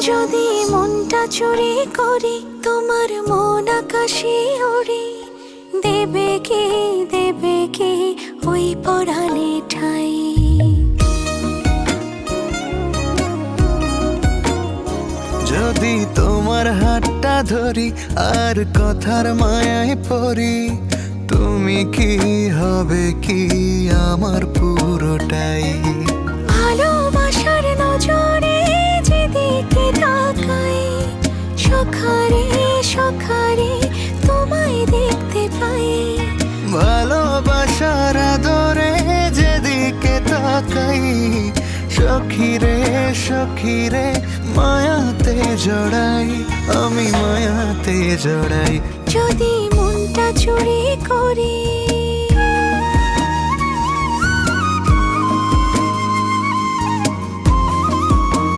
যদি মনটা চুরি করি তোমার মন আকাশে ওড়ে, দেবে কি ওই পরাণে ঠাই। যদি তোমার হাতটা ধরি আর কথার মায়ায় পড়ি, তুমি কি হবে কি আমার পুরোটাই। ভালোবাসার নজরে যেদিকে তাকাই, সখারে সখারে তোমায় দেখতে পাই। ভালোবাসার আদরে যেদিকে তাকাই, সখিরে সখিরে মায়াতে জড়াই, আমি মায়াতে জড়াই। যদি মনটা চুরি করি